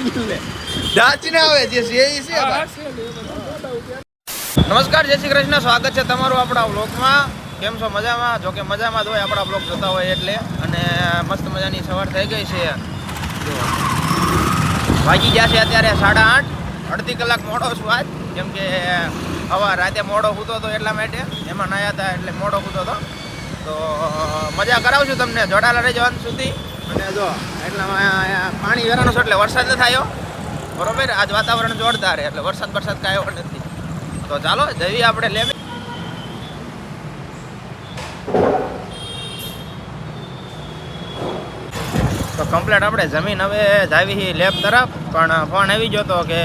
દાચીને આવે જે છે એ છે. નમસ્કાર, જય શ્રી કૃષ્ણ. સ્વાગત છે તમારું આપણા વ્લોગમાં. કેમ છો? મજામાં? જો કે મજામાં જ હોય આપણા વ્લોગ જોતા હોય એટલે. અને મસ્ત મજાની સવાર થઈ ગઈ છે. વાગી ગયા છે અત્યારે 8:30. અડધી કલાક મોડો છું આજ, કેમ કે હવા રાતે મોડો સૂતો હતો એટલા માટે. એમાં નાયા હતા એટલે મોડો સૂતો હતો. તો મજા કરાવું છું તમને, જોડાયેલા રહેજો અંત સુધી. અને જો એટલામાં પાણી વેરાનું છે એટલે વરસાદ નથી આવ્યો બરોબર. આજ વાતાવરણ જોરદાર એટલે વરસાદ કાંઈ આવ્યો નથી. તો ચાલો જઈએ આપણે લેબ. તો કમ્પ્લેટ આપણે જમીન હવે જાવી લેબ તરફ. પણ ફોન આવી ગયો હતો કે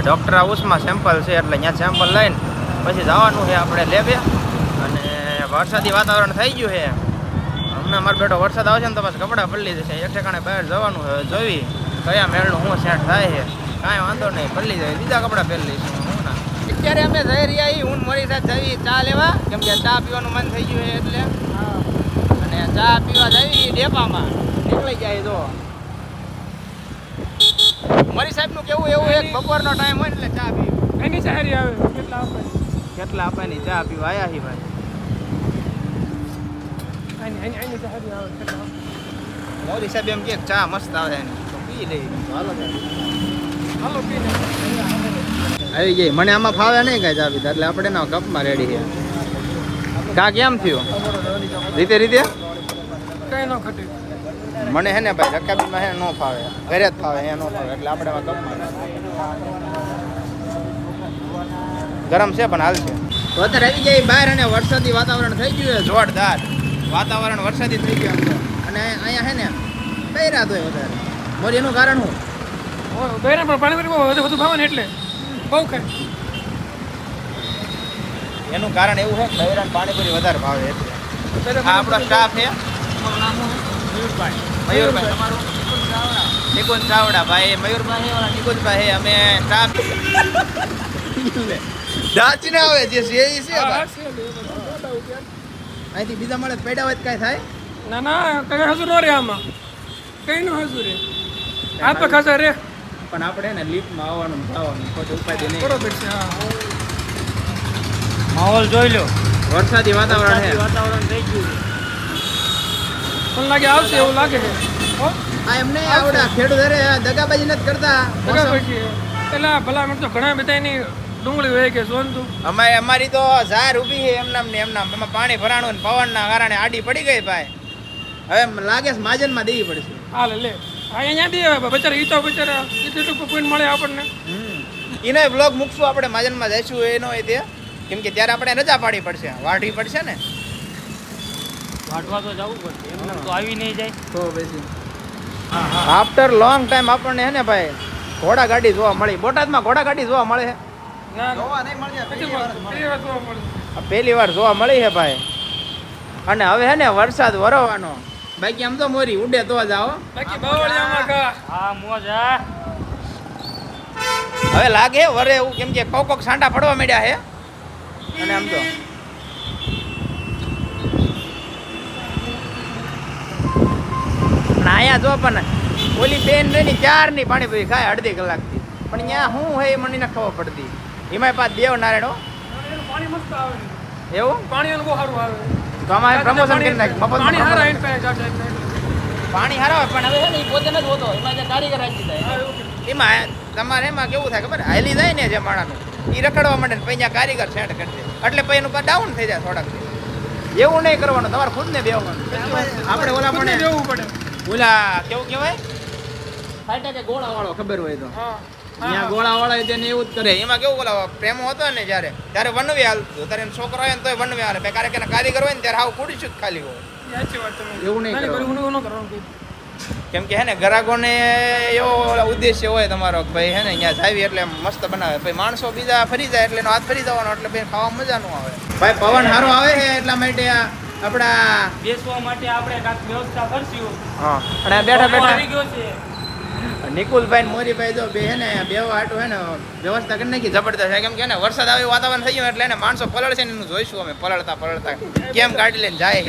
ડૉક્ટર હાઉસમાં સેમ્પલ છે એટલે ત્યાં સેમ્પલ લઈને પછી જવાનું છે આપણે લેબે. અને વરસાદી વાતાવરણ થઈ ગયું છે. હમણાં મારો બેટો વરસાદ આવશે ને તો પછી કપડાં પલળી જશે. એક ઠેકાણે બહાર જવાનું હવે જોવી કયા મેળનું શું સેટ થાય છે. કાંઈ વાંધો નહીં, પલળી જાય બીજા કપડાં પહેરી લઈશું. હું ના અત્યારે અમે જઈ રહ્યા છીએ હું મારી સાથે જઈએ ચા લેવા, કેમ કે ચા પીવાનું મન થઈ ગયું છે એટલે. અને ચા પીવા જઈએ ડેપામાં નીકળી જાય. તો મારી સાહેબનું કેવું એવું એક બપોરનો ટાઈમ હોય એટલે ચા પીવી એની સારી આવે. કેટલા આપવાની ચા પીવા આવ્યા છીએ ભાઈ. મોદી સાહેબ એમ કે ચા મસ્ત આવે એની તો પી લઈ. હાલો પી આવી જાય. મને આમાં ફાવે નહીં કાંઈ ચા પીતા એટલે આપણે ના કપમાં રેડી છે. કા કેમ થયું રીતે કઈ ન ઘટે. મને હે ને ભાઈ રકાબીમાં હે ન ફાવે, ઘરે જ ફાવે, હે ન ફાવે એટલે આપણે કપમાં ગરમ છે પણ હાલ છે. તો અત્યારે આવી જાય બહાર અને વરસાદી વાતાવરણ થઈ ગયું છે જોરદાર. વાતાવરણ વરસાદી થઈ ગયું એમ તો. અને અહીંયા હે ને બૈરાત હોય વધારે. મોરી એનું કારણ શું? બૈરા પણ પાણી વધુ ભાવે ને એટલે બહુ ખાય. એનું કારણ એવું છે કે બૈરાને પાણીપુરી વધારે ભાવે એટલે. આ આપણો સ્ટાફ છે. મયુરભાઈ તમારું? નિકુંજ ચાવડા ભાઈ. મયુરભાઈ વાળા નિકુંજભાઈ અમે સ્ટાફ દાચીને આવે જે છે એ છે. અહીંથી બીજા મળે પેડા હોય કાંઈ થાય? ના કઈ હજુ ન રે આમાં કઈ નું હજુ રે આ તો ખાસા રે. પણ આપણે ને લિફ્ટમાં આવવાનું ખાવાનું ખોટું ઉપાધિ નહીં. બરોબર છે. હા માહોલ જોઈ લો, વરસાદી વાતાવરણ છે. વાતાવરણ થઈ ગયું. પણ લાગે આવશે એવું લાગે છે. આ એમને આવડા ખેડૂત અરે દગાબાજી નથી કરતા. પછી પેલા ભલા તો ઘણા બધા એની ડુંગળી હોય કે સોનતું અમારી તો ઝાર ઊભી છે એમનામ ને એમનામ. એમાં પાણી ભરાણું ને પવનના કારણે આડી પડી ગઈ ભાઈ. હવે લાગે છે માજનમાં દેવી પડશે. હાલે લે અહીંયા દે બચારા ઈ તો બચારા એટલું પોઈન્ટ મળે આપણને. એનો બ્લોગ મૂકશું આપણે માજનમાં જઈશું એનો એ તે, કેમ કે ત્યારે આપણે રજા પાડી પડશે, વાઢવી પડશે ને. વાટવા તો જવું પડશે, એમને તો આવી નહીં જાય તો પછી આફ્ટર લોંગ ટાઈમ આપણને હે ને ભાઈ ઘોડા ગાડી જોવા મળી. બોટાદમાં ઘોડા ગાડી જોવા મળે છે? જોવા નહીં મળે. પહેલી વાર જોવા મળી છે ભાઈ. અને હવે હે ને વરસાદ વરવાનો. બાકી આમ તો મોરી ઉડે તો જાઓ. બાકી બાવળિયામાં કા હા મોજ હા. હવે લાગે વરે એવું, કેમ કે કોક સાંટા પડવા માંડ્યા છે. અને આમ તો અહીંયા જો પણ ઓલી બેન રહી ચારની પાણીપુરી ખાય અડધી કલાકથી. પણ ત્યાં શું હોય એ મને ખબર પડતી. એમાં પાછ દેવ નારાયણ પાણી મસ્ત આવે. એવું પાણી બહુ સારું આવે. તો અમારે પ્રમોશન કરી નાખ. પાણી હારા આઈને પાણી હારા હોય પણ હવે છે ને એ પોતે નથી હોતો. એમાં જે કારીગર રાખી જાય એમાં તમારે એમાં કેવું થાય ખબર, હાલી જાય ને જે માણાનું એ રખડવા માંડે ને પછી કારીગર સેટ કરી દે એટલે પછી એનું ડાઉન થઈ જાય થોડાક. એવું નહીં કરવાનું, તમારે ખુદ ને બેવાનું. આપણે ઓલા પણ બેવું પડે. ઓલા કેવું કહેવાય ફાટા કે ગોળા વાળો ખબર હોય તો ત્યાં ગોળા વાળા તેને એવું જ કરે. એમાં કેવું ઓલા પ્રેમો હતો ને ત્યારે વનવે હાલતું. ત્યારે છોકરો હોય ને તો વનવે હાલે. કારણ કે કારીગર હોય ને ત્યારે આવું કુડીશું જ ખાલી હોય. એવું નહીં કરવાનું. કેમ કે હે ને ગ્રાહકોને એવો ઉદ્દેશ્ય હોય તમારો કે ભાઈ હે ને અહીંયા જાવી એટલે મસ્ત બનાવે. ભાઈ માણસો બીજા ફરી જાય એટલે એનો હાથ ફરી જવાનો એટલે ભાઈ ખાવા મજા ન આવે. ભાઈ પવન સારો આવે છે એટલા માટે આપણા બેસવા માટે આપણે કાંઈક વ્યવસ્થા કરશું. હા અને બેઠા આવી ગયો છે નિકુલભાઈ મોરીભાઈ જો બે હે ને બેવા હાટું હે ને વ્યવસ્થા કરી નાખી જબરદસ્ત છે. કેમ કે ને વરસાદ આવે વાતાવરણ થઈ ગયું એટલે એને માણસો પલળશે ને એનું જોઈશું અમે પલળતા કેમ કાઢી લઈને જાય.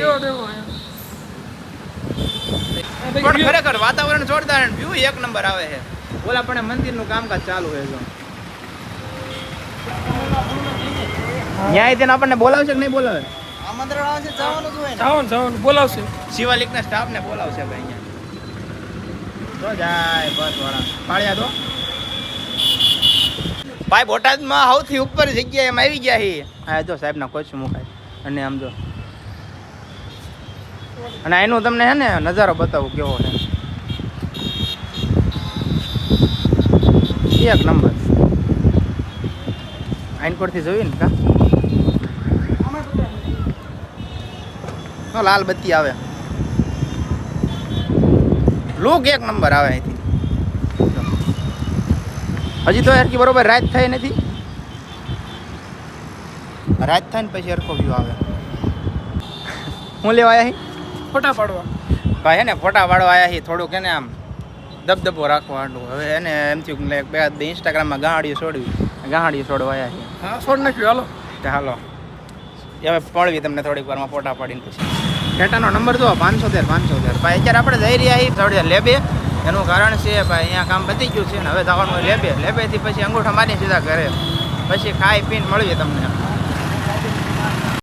પણ ખરેખર વાતાવરણ જોરદાર, વ્યૂ એક નંબર આવે છે. ઓલા પણ મંદિરનું કામકાજ ચાલુ છે જો ન્યાય તેને આપણને બોલાવશે કે નહીં બોલાવે આમંત્રણ આવશે જવાનું જ હોય ને. જવાનું બોલાવશે. શિવાલિકના સ્ટાફને બોલાવશે ભાઈ અહીંયા તો જાય બસ વાળા પાળ્યા તો ભાઈ બોટાદમાં સૌથી ઉપર જગ્યાએ એમ આવી ગયા છીએ હા જો સાહેબના કોચ મુકાય અને આમ જો અને એનું તમને હે ને નજારો બતાવું કેવો છે એક નંબર આઈનકોટથી જોયું ને કા લાલ બત્તી આવે લુક એક નંબર આવે અહીંથી હજી તો હરકી બરોબર રાત થઈ નથી રાત થાય ને પછી હરખો વ્યૂ આવે હું લેવા આવ્યા ફોટા પાડવા. ભાઈ હે ને ફોટા પાડવા આવ્યા છીએ થોડુંક એને આમ દબદબો રાખવા આટલું હવે એને એમ થયું કે બે ઇન્સ્ટાગ્રામમાં ગાહાડીઓ છોડવા આવ્યા છીએ હા છોડ નાખ્યું હાલો. કે હાલો હવે પડવી તમને થોડીક વારમાં ફોટા પાડીને પછી ડેટાનો નંબર જો 513 ભાઈ અત્યારે આપણે જઈ રહ્યા છીએ થોડી લેબે એનું કારણ છે ભાઈ અહીંયા કામ પતી ગયું છે ને હવે જવાનું લેબેથી પછી અંગૂઠા મારી સીધા ઘરે પછી ખાઈ પીને મળીએ તમને